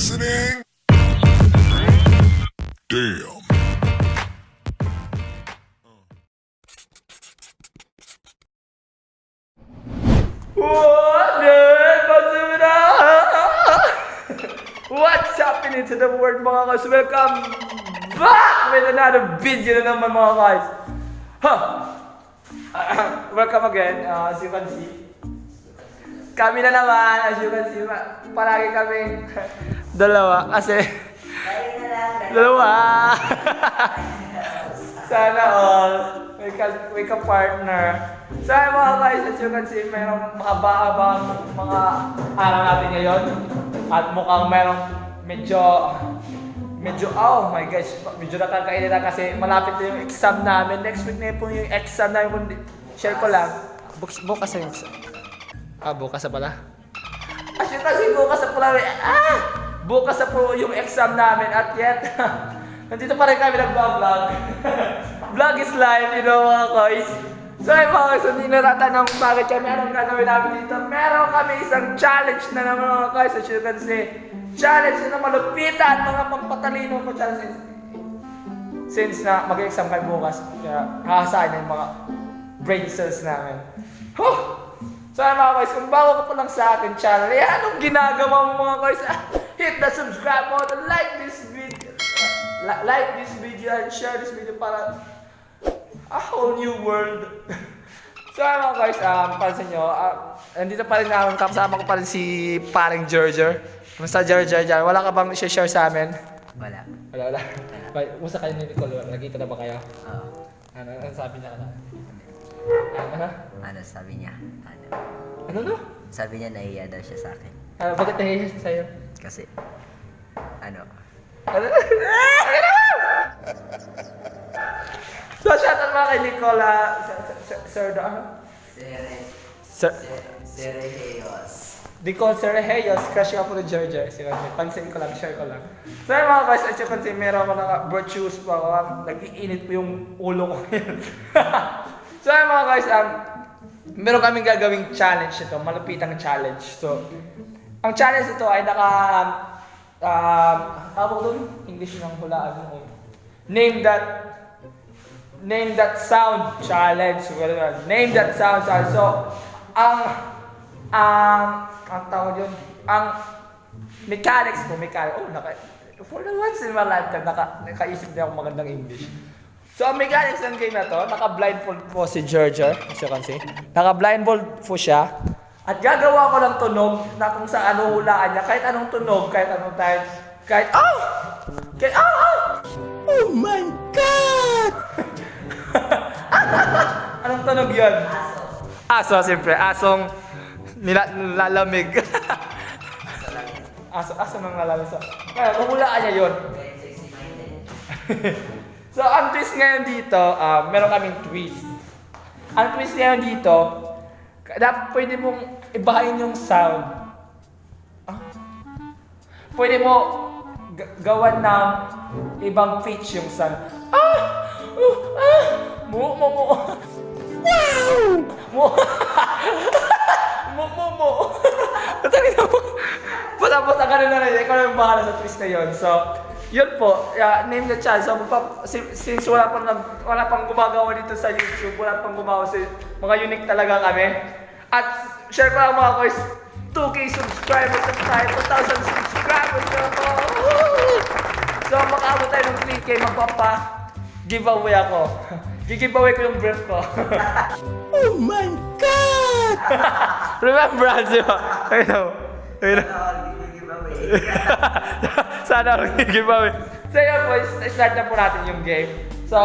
listening? Damn. What's happening to the world mga guys? Welcome back with another video na naman mga guys. Welcome again, as you can see. Kami na naman, as you can see. Palagi kaming dalawa kasi dalawa. Sana all may ka-partner. So mga guys, as you can see, mayroong mahaba-habang mga araw natin ngayon. At mukhang mayroong medyo, oh my gosh, medyo nakakainita kasi malapit na yung exam namin. Next week na po yung exam namin. Share ko lang. Bukas na yung exam. Bukas na pala. As you can see, bukas na pala. Bukas na po yung exam namin at yet, nandito pa rin kami nag-vlog. Vlog is life, you know mga guys. So ay mga guys, hindi natatanong bakit kami anong gagawin namin dito. Meron kami isang challenge na naman mga guys. As you can see, challenge na malupitan, mga pampatalino ko challenge. Since na mag-exam kayo bukas, kaya hahasain na yung mga brain cells namin. So ay mga guys, kung bago ka pa lang sa akin channel, anong ginagawa mo mga guys? Hit the subscribe button, like this video and share this video para a whole new world. So mga guys, para sa inyo, nandito pa rin namin, kasama ko pa rin si paring Gerger. Kumusta Gerger dyan? Wala ka bang i-share sa amin? Wala. Kumusta kayo ni Nicole? Nagkita na ba kayo? Oo. Ano sabi niya ka na? Ano sabi niya? Ano? Sabi niya nahiya daw siya sa akin. Bakit nahiya siya sa'yo? Kasi, So, shoutout mga kay Nicola, Sir Sergeyos. Nicole Sergeyos, crush ka po ni Georgia. Pansin ko lang, share ko lang. So, mga guys, as you can see, meron ako ng virtues pa ako. Nag-iinit po yung ulo ko ngayon. So, mga guys, meron kaming gagawing challenge ito, malupitang challenge. So, ang challenge ito ay tawag doon, English ng hulaan mo. Name that sound challenge. Name that sound challenge. So, ang tawag yun, ang mechanics po, for the once in my lifetime, nakaisip na ako magandang English. So, ang mechanics ng game na to, naka-blindfold po si Gerger, as you can see. Naka-blindfold po siya. At gagawa ko ng tunog na kung saan hulaan niya, kahit anong tunog, kahit anong time, oh my God! Anong tunog yun? Aso, siyempre. Asong nilalamig. Aso nang lalamig. Kaya, hulaan niya yun. So, ang twist ngayon dito, meron kaming twist. Ang twist ngayon dito, pwede mong ibahin yung sound. Pwede mo gawan ng ibang pitch yung sound. Mo. Wow! Mo. Talaga mo. Basta ganun na rin. Ikaw na yung bahala sa twist na yun. So, yun po. Name the challenge. So, since wala pang gumagawa dito sa YouTube, wala pang gumawa sa mga unique talaga kami. At share ko lang mga guys, 2K subscribers at tayo, 2,000 subscribers na ako. So, makaabot tayo ng 3K, magpapa-giveaway ako. Giveaway ko yung brief ko. Oh my God! Remember, di ba? Ayun. Sana ako giveaway. So, yun po, start na po natin yung game. So,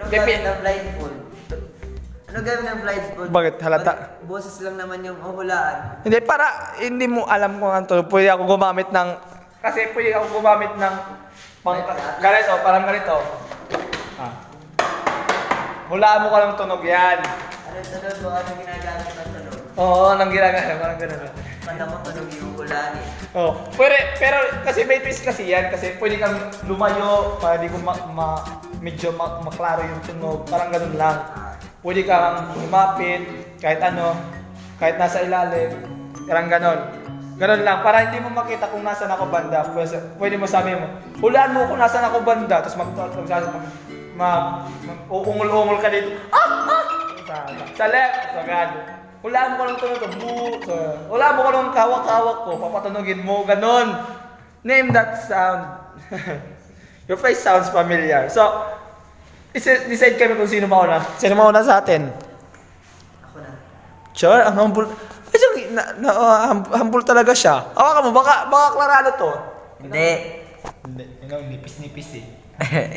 Ano gawin ng blindfold? Ano gawin ng blindfold? Bakit? Halata? Boses lang naman yung hulaan. Hindi, para hindi mo alam kung ano to. Pwede ako gumamit ng ganito, parang ganito. Hulaan mo ka ng tunog yan. Ano tunog mo? Ano ginagamit ng tunog? Oo, anong ginagawa? Parang gano'n. Panda mo tunog yung hulaan eh. Oo. Pero kasi may twist kasi yan. Kasi pwede kang lumayo para di ko medyo maklaro yung tunog. Parang ganun lang. Pwede kang lumapit, kahit ano, kahit nasa ilalim. Parang ganun. Ganun lang, para hindi mo makita kung nasaan ako banda. Pwede mo sabihin mo, hulaan mo kung nasaan ako banda. Tapos uungol-ungol ka dito. Sa left, sa God. Hulaan mo ko ng tunog. Hulaan mo ko ng kawak-kawak ko. Papatunogin mo, ganun. Name that sound. Your face sounds familiar. So, decide kami kung sino mauna. Sino mauna sa atin? Ako na. Sure, ang humble. Humble talaga siya. Hawakan mo, baka klarado to. Hindi. Hindi, nipis-nipis eh.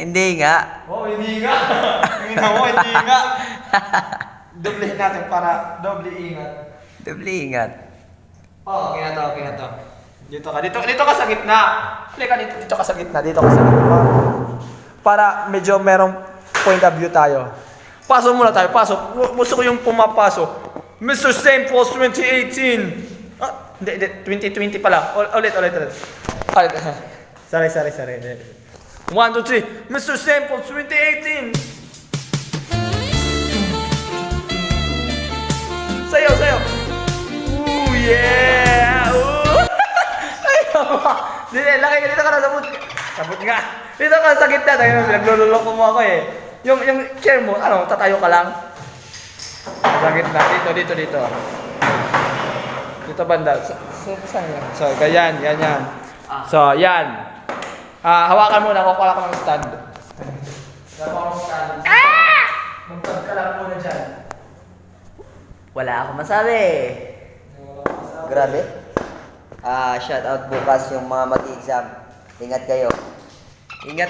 Hindi nga. Oh, hindi nga. Hindi nga. Doblehin natin para doble ingat. Doble ingat. Oh, okay na to. Dito ka sa gitna. Halika dito ka sa gitna, Para medyo merong point of view tayo. Pasok muna tayo, pasok. Gusto ko yung pumapasok. Mr. St. Paul's 2018. Ah, hindi, 2020 pala. Ulit. Sorry. 1, 2, 3. Mr. St. Paul's 2018. Sayaw. Ooh, yeah. Ooh. Laki ka dito ka na sabot nga. Dito ka sa gitna. Naglululoko mo ako eh. Yung chair mo, tatayo ka lang. Sa gitna. Dito. Dito banda. So, ganyan. So, yan. Hawakan muna. Kukuha ko ng stand. Magtag ka lang muna dyan. Wala akong masabi. Grabe. Shout out bukas yung mga mag-exam. Ingat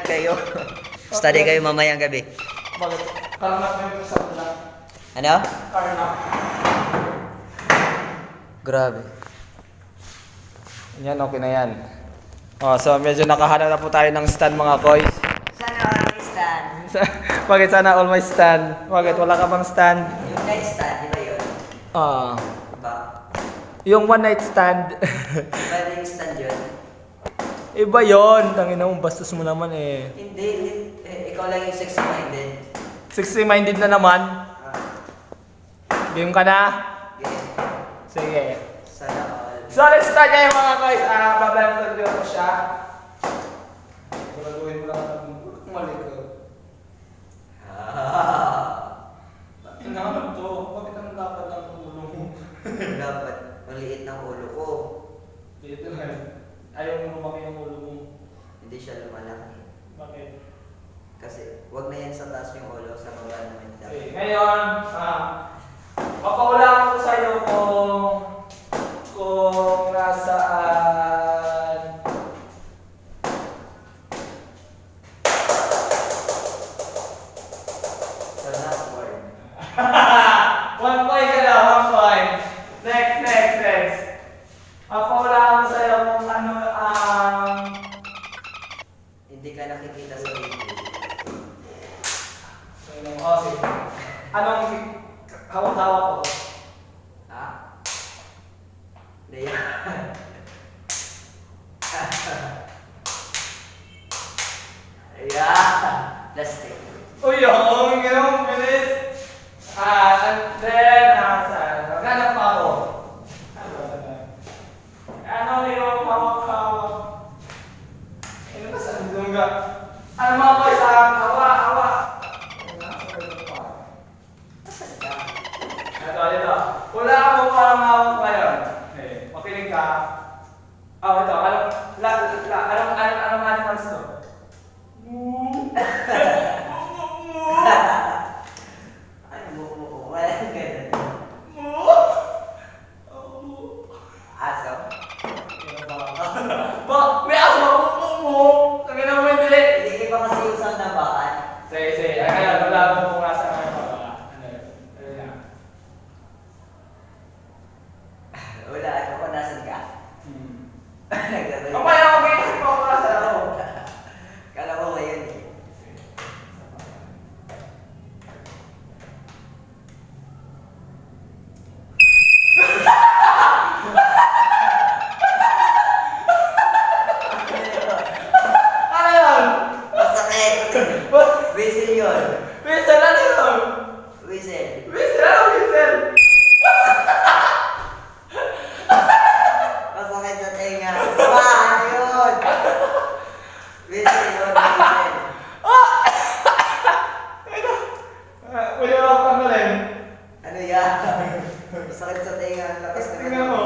kayo. Study kayo mamayang gabi. Bakit? Karnak mo yung isang lang. Ano? Karnak. Grabe. Yan, okay na yan. Oh, so medyo nakahanap na po tayo ng stand mga koys. Sana all my stand. Bakit sana all my stand? Bakit? Wala ka bang stand? Yung night stand, di ba yun? Diba? Yung one night stand. Iba na yung stand yun? Iba yun. Tangina mo, bastos mo naman eh. Hindi. Ikaw lang yung sexy-minded. 60-minded na naman. Game ka na? Game. Sige. Sana all. So let's start ngayon mga guys. Babalik ko siya. Gagawin mo lang ang malikot. Inahanap to. Bakit ang dapat ang ulo mo? Dapat maliit ng ulo ko. Dito na. Ayaw mo lumaki yung ulo mo. Hindi siya lumalaki. Bakit? Kasi wag na yan sa taas yung ulo, sa baba naman dapat. Okay. Ngayon, papawalaan ko sa'yo kung nasaan. Sa last word. 1 point ka na, 1 point. Next. Papawalaan ko sa'yo kung ano Hindi ka nakikita sa video. sige. Anong hawak-hawak ko? Ha? Hindi yan. Ayan. Plastic. Uy, yung bilis. And then, naghanap pa ako. Ano yung hawak-hawak? Ano ba sa lungga? Ano mga boys, hawa. Ito. Wala akong parang hawak ngayon. Makinig ka. Ito. Anong animals to? Ay, wala ganun. Aso? May aso mo! Tangina mo hindi! Hindi ba kasi yung sound ng bakan? Sige. Ayan, wala akong kung nasa ngayon pa. Ano yan? Wala, ano ko, nasan ka? Nagdadali. Mamaya ako mag-iisip ako kung nasa ako. Kala ko ngayon eh. Ano yun? Masakit! Whistle yun! Whistle, ano yun? Whistle! Whistle, ano whistle? Masakit Pwede mo ako tanggalin. Ano yan? Sakit sa tenga. Lakas na Tingnan mo.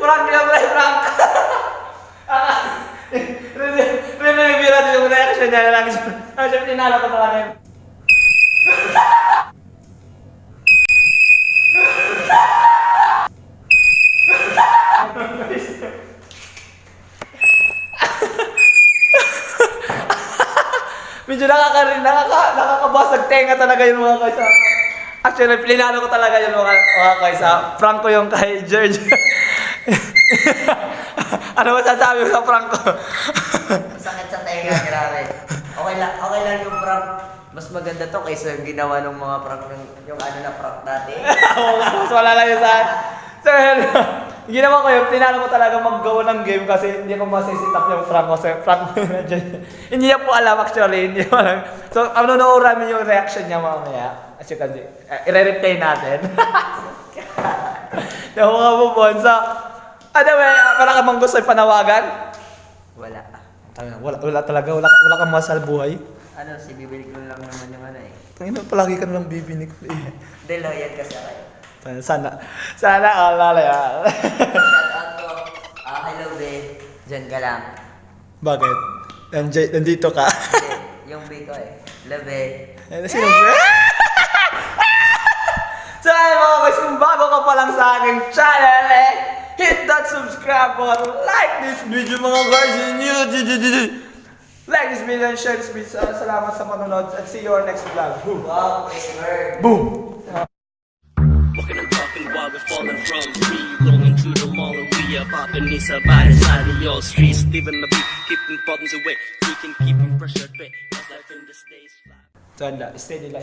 Prank niya, prank. Re-review natin yung reaction niya lang. Siyempre, tinalo ko talaga yun. Medyo nakakabasag tenga talaga yung mga guys. Actually, plinano ko talaga yung mga guys. Prank ko yung kay George. Ano masasabi mo sa prank ko? Sakit sa tenga, grabe. Okay lang yung prank. Mas maganda to kaysa yung ginawa ng mga prank yung ano na prank dati. Oo nga, mas wala lang yun sa akin. So, ginawa ko yun, plinano ko talaga maggawa ng game kasi hindi ko masisitap yung prank ko. So, prank ko yun nandiyan. Hindi niya po alam actually, hindi ko alam. So, panonood namin yung reaction niya mamaya. As you can see, i-replay natin. Yung mga bubon. So, ano ba, wala ka bang gusto panawagan? Wala. Wala talaga, wala kang masal buhay. Ano, si bibili ko lang naman yung ano eh. Tangina, palagi ka nalang bibinig ko eh. Hindi, loyal kasi ako eh. Sana alala yan. Shoutout ko. Hello, be. Diyan ka lang. Bakit? Nandito ka? Hindi, yung be ko eh. Love eh. Sino ba? So ayun mga guys, kung bago ka pa lang sa aking channel hit that subscribe button, like this video mga guys, and like this video and share this video. Salamat sa panonood and see you on next vlog. Boom! Wow, nice word. Boom! Walking and talking while we're falling from free. Rolling through the mall and we are popping this up by the side of your streets. Living the beat, keeping problems away. We can keep pressure at bay. Cause life in this day is fly. Tanda, steady lang.